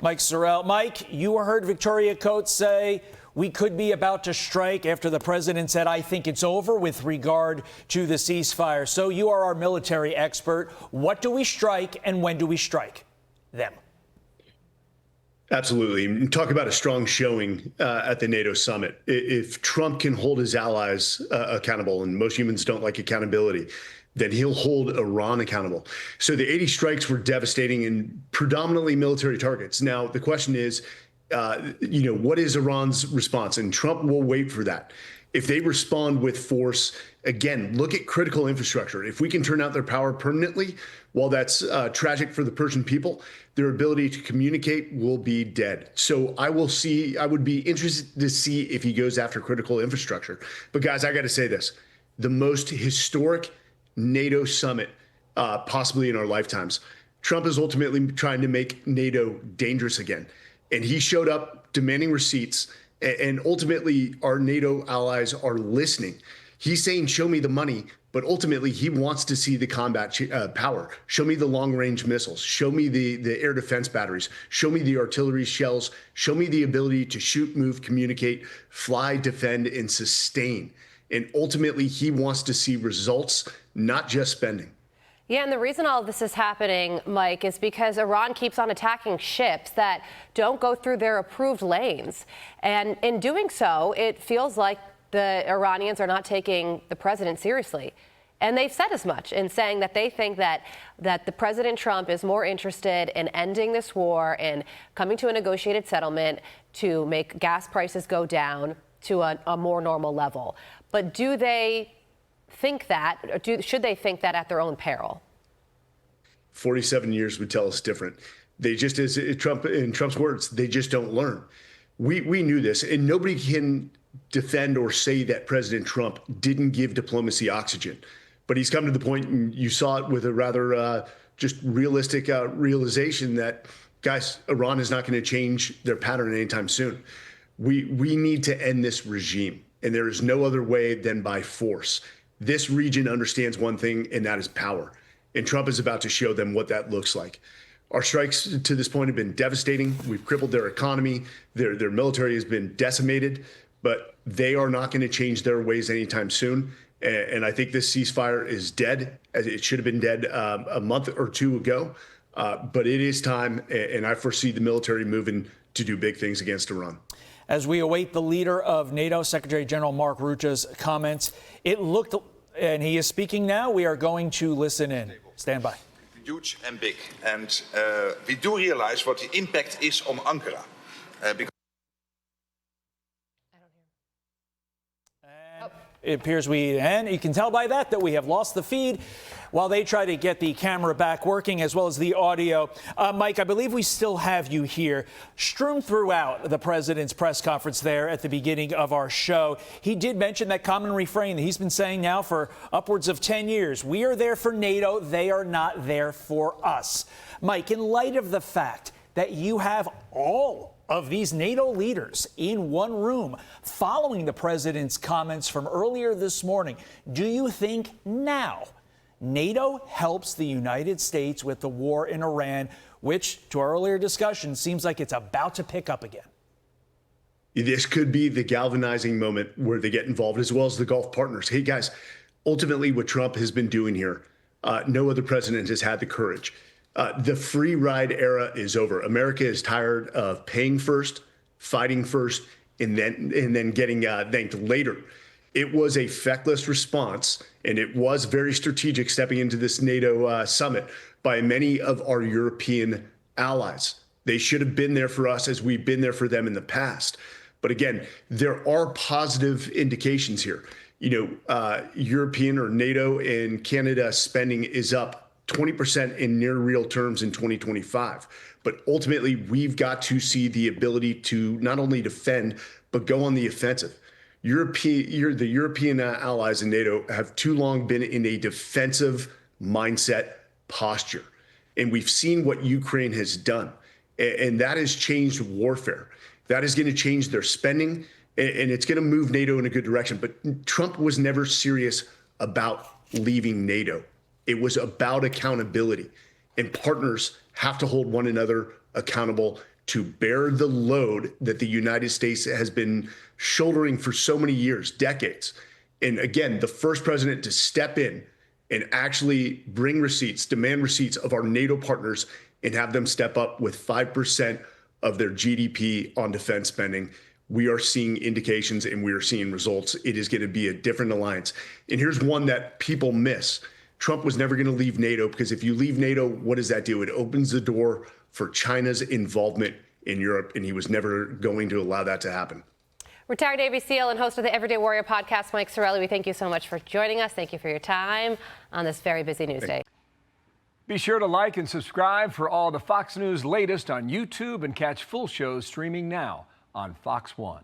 Mike Sarraile. Mike, you heard Victoria Coates say we could be about to strike after the president said, I think it's over with regard to the ceasefire. So you are our military expert. What do we strike and when do we strike them? Absolutely. Talk about a strong showing at the NATO summit. If Trump can hold his allies accountable, and most humans don't like accountability, then he'll hold Iran accountable. So the 80 strikes were devastating and predominantly military targets. Now, the question is, what is Iran's response? And Trump will wait for that. If they respond with force, again, look at critical infrastructure. If we can turn out their power permanently, while that's tragic for the Persian people, their ability to communicate will be dead. So I would be interested to see if he goes after critical infrastructure. But guys, I got to say this, the most historic NATO summit possibly in our lifetimes. Trump is ultimately trying to make NATO dangerous again. And he showed up demanding receipts, and ultimately our NATO allies are listening. He's saying, show me the money, but ultimately he wants to see the combat power. Show me the long-range missiles. Show me the air defense batteries. Show me the artillery shells. Show me the ability to shoot, move, communicate, fly, defend, and sustain. And ultimately he wants to see results, not just spending. Yeah, and the reason all of this is happening, Mike, is because Iran keeps on attacking ships that don't go through their approved lanes. And in doing so, it feels like the Iranians are not taking the president seriously. And they've said as much in saying that they think that the President Trump is more interested in ending this war and coming to a negotiated settlement to make gas prices go down to a more normal level. But do they think that, or should they think that at their own peril? 47 years would tell us different. They just, as Trump, in Trump's words, they just don't learn. We knew this, and nobody can defend or say that President Trump didn't give diplomacy oxygen. But he's come to the point, and you saw it with a rather just realistic realization that, guys, Iran is not going to change their pattern anytime soon. We need to end this regime, and there is no other way than by force. This region understands one thing, and that is power. And Trump is about to show them what that looks like. Our strikes to this point have been devastating. We've crippled their economy. Their military has been decimated, but they are not going to change their ways anytime soon. And I think this ceasefire is dead. It should have been dead a month or two ago. But it is time, and I foresee the military moving to do big things against Iran. As we await the leader of NATO, Secretary General Mark Rutta's comments, it looked, and he is speaking now, we are going to listen in. Stand by. Huge and big. And we do realize what the impact is on Ankara. It appears and you can tell by that we have lost the feed while they try to get the camera back working as well as the audio. Mike, I believe we still have you here. Strewn throughout the president's press conference there at the beginning of our show, he did mention that common refrain that he's been saying now for upwards of 10 years. We are there for NATO. They are not there for us. Mike, in light of the fact that you have all of these NATO leaders in one room following the president's comments from earlier this morning, do you think now NATO helps the United States with the war in Iran, which, to our earlier discussion, seems like it's about to pick up again? This could be the galvanizing moment where they get involved, as well as the Gulf partners. Hey, guys, ultimately what Trump has been doing here, no other president has had the courage. The free ride era is over. America is tired of paying first, fighting first, and then getting thanked later. It was a feckless response, and it was very strategic stepping into this NATO summit by many of our European allies. They should have been there for us as we've been there for them in the past. But again, there are positive indications here. European or NATO and Canada spending is up 20% in near real terms in 2025. But ultimately, we've got to see the ability to not only defend, but go on the offensive. The European allies in NATO have too long been in a defensive mindset posture. And we've seen what Ukraine has done. And that has changed warfare. That is going to change their spending, and it's going to move NATO in a good direction. But Trump was never serious about leaving NATO. It was about accountability, and partners have to hold one another accountable to bear the load that the United States has been shouldering for so many years, decades. And again, the first president to step in and actually bring receipts, demand receipts of our NATO partners and have them step up with 5% of their GDP on defense spending. We are seeing indications and we are seeing results. It is going to be a different alliance. And here's one that people miss. Trump was never going to leave NATO, because if you leave NATO, what does that do? It opens the door for China's involvement in Europe, and he was never going to allow that to happen. Retired Navy SEAL and host of the Everyday Warrior podcast, Mike Sarraile, we thank you so much for joining us. Thank you for your time on this very busy news day. Be sure to like and subscribe for all the Fox News latest on YouTube, and catch full shows streaming now on Fox One.